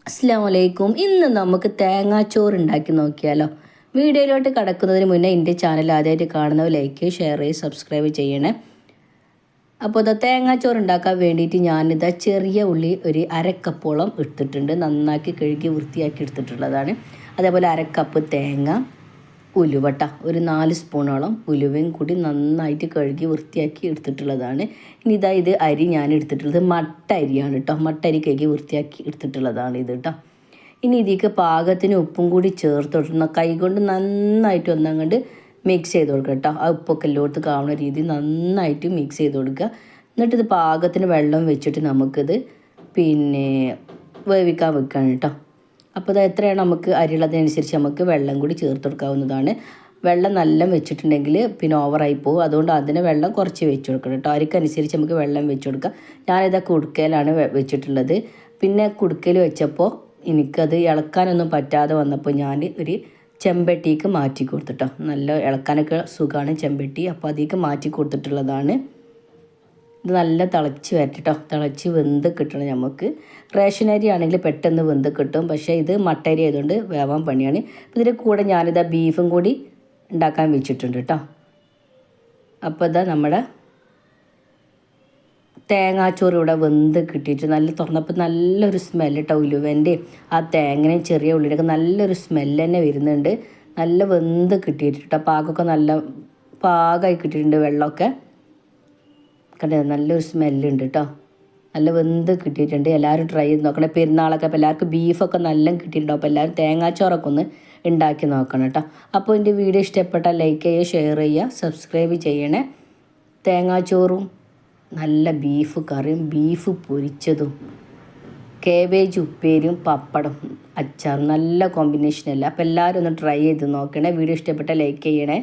അസ്സലാമു അലൈക്കും. ഇന്ന് നമുക്ക് തേങ്ങാച്ചോറ് ഉണ്ടാക്കി നോക്കിയാലോ. വീഡിയോയിലോട്ട് കടക്കുന്നതിന് മുന്നേ എൻ്റെ ചാനൽ ആദ്യമായിട്ട് കാണുന്നവർ ലൈക്ക് ഷെയർ ചെയ്ത് സബ്സ്ക്രൈബ് ചെയ്യണേ. അപ്പോൾ ഇതാ തേങ്ങാച്ചോറ് ഉണ്ടാക്കാൻ വേണ്ടിയിട്ട് ഞാനിതാ ചെറിയ ഉള്ളി ഒരു അരക്കപ്പോളം എടുത്തിട്ടുണ്ട്. നന്നാക്കി കഴുകി വൃത്തിയാക്കി എടുത്തിട്ടുള്ളതാണ്. അതേപോലെ അരക്കപ്പ് തേങ്ങ, ഉലുവട്ട ഒരു 4 സ്പൂണോളം ഉലുവയും കൂടി നന്നായിട്ട് കഴുകി വൃത്തിയാക്കി എടുത്തിട്ടുള്ളതാണ്. ഇനി ഇത് അരി ഞാൻ എടുത്തിട്ടുള്ളത് മട്ട അരിയാണ് കേട്ടോ. മട്ട അരി കഴുകി വൃത്തിയാക്കി എടുത്തിട്ടുള്ളതാണ് ഇത് കേട്ടോ. ഇനി ഇതിലേക്ക് പാകത്തിന് ഉപ്പും കൂടി ചേർത്ത് കൈകൊണ്ട് നന്നായിട്ട് ഒന്നങ്ങോട്ട് മിക്സ് ചെയ്ത് കൊടുക്കുക കേട്ടോ. ആ ഉപ്പൊക്കെ എല്ലായിടത്ത് കാണുന്ന രീതി നന്നായിട്ട് മിക്സ് ചെയ്ത് കൊടുക്കുക. എന്നിട്ട് പാകത്തിന് വെള്ളം വെച്ചിട്ട് നമുക്കിത് വേവിക്കാൻ വെക്കുകയാണ് കേട്ടോ. അപ്പോൾ അത് എത്രയാണ് നമുക്ക് അരിയുള്ളതിനനുസരിച്ച് നമുക്ക് വെള്ളം കൂടി ചേർത്ത് കൊടുക്കാവുന്നതാണ്. വെള്ളം നല്ല വെച്ചിട്ടുണ്ടെങ്കിൽ ഓവറായി പോകും. അതുകൊണ്ട് അതിന് വെള്ളം കുറച്ച് വെച്ച് കൊടുക്കണം കേട്ടോ. അരിക്കനുസരിച്ച് നമുക്ക് വെള്ളം വെച്ച് കൊടുക്കാം. ഞാനിതാ കുടുക്കയിലാണ് വെച്ചിട്ടുള്ളത്. കുടുക്കയിൽ വെച്ചപ്പോൾ എനിക്കത് ഇളക്കാനൊന്നും പറ്റാതെ വന്നപ്പോൾ ഞാൻ ഒരു ചെമ്പട്ടിക്ക് മാറ്റി കൊടുത്തിട്ടോ. നല്ല ഇളക്കാനൊക്കെ സുഖമാണ് ചെമ്പട്ടി. അപ്പോൾ അതിലേക്ക് മാറ്റി കൊടുത്തിട്ടുള്ളതാണ്. ഇത് നല്ല തിളച്ച് വരട്ടോ. തിളച്ച് വെന്ത് കിട്ടണം നമുക്ക്. റേഷൻ അരി ആണെങ്കിൽ പെട്ടെന്ന് വെന്ത് കിട്ടും. പക്ഷേ ഇത് മട്ട അരി ആയതുകൊണ്ട് വേവാൻ പണിയാണ്. ഇതിൻ്റെ കൂടെ ഞാനിതാ ബീഫും കൂടി ഉണ്ടാക്കാൻ വെച്ചിട്ടുണ്ട് കേട്ടോ. അപ്പോൾ ഇതാ നമ്മുടെ തേങ്ങാച്ചോറ് ഇവിടെ വെന്ത് കിട്ടിയിട്ട് നല്ല തുറന്നപ്പോൾ നല്ലൊരു സ്മെല്ല് കേട്ടോ. ഉലുവൻ്റെ ആ തേങ്ങയും ചെറിയ ഉള്ളിലൊക്കെ നല്ലൊരു സ്മെല്ല് തന്നെ വരുന്നുണ്ട്. നല്ല വെന്ത് കിട്ടിയിട്ടോ. പാകമൊക്കെ നല്ല പാകമായി കിട്ടിയിട്ടുണ്ട്. വെള്ളമൊക്കെ കണ്ടത് നല്ലൊരു സ്മെല്ലുണ്ട് കേട്ടോ. നല്ല വെന്ത് കിട്ടിയിട്ടുണ്ട്. എല്ലാവരും ട്രൈ ചെയ്ത് നോക്കണം. പെരുന്നാളൊക്കെ അപ്പോൾ എല്ലാവർക്കും ബീഫൊക്കെ നല്ല കിട്ടിയിട്ടുണ്ടാവും. അപ്പോൾ എല്ലാവരും തേങ്ങാച്ചോറൊക്കെ ഒന്ന് ഉണ്ടാക്കി നോക്കണം കേട്ടോ. അപ്പോൾ എൻ്റെ വീഡിയോ ഇഷ്ടപ്പെട്ടാൽ ലൈക്ക് ചെയ്യുക, ഷെയർ ചെയ്യുക, സബ്സ്ക്രൈബ് ചെയ്യണേ. തേങ്ങാച്ചോറും നല്ല ബീഫ് കറിയും ബീഫ് പൊരിച്ചതും കേബേജ് ഉപ്പേരിയും പപ്പടം അച്ചാറും നല്ല കോമ്പിനേഷനല്ല. അപ്പോൾ എല്ലാവരും ഒന്ന് ട്രൈ ചെയ്ത് നോക്കണേ. വീഡിയോ ഇഷ്ടപ്പെട്ടാൽ ലൈക്ക് ചെയ്യണേ.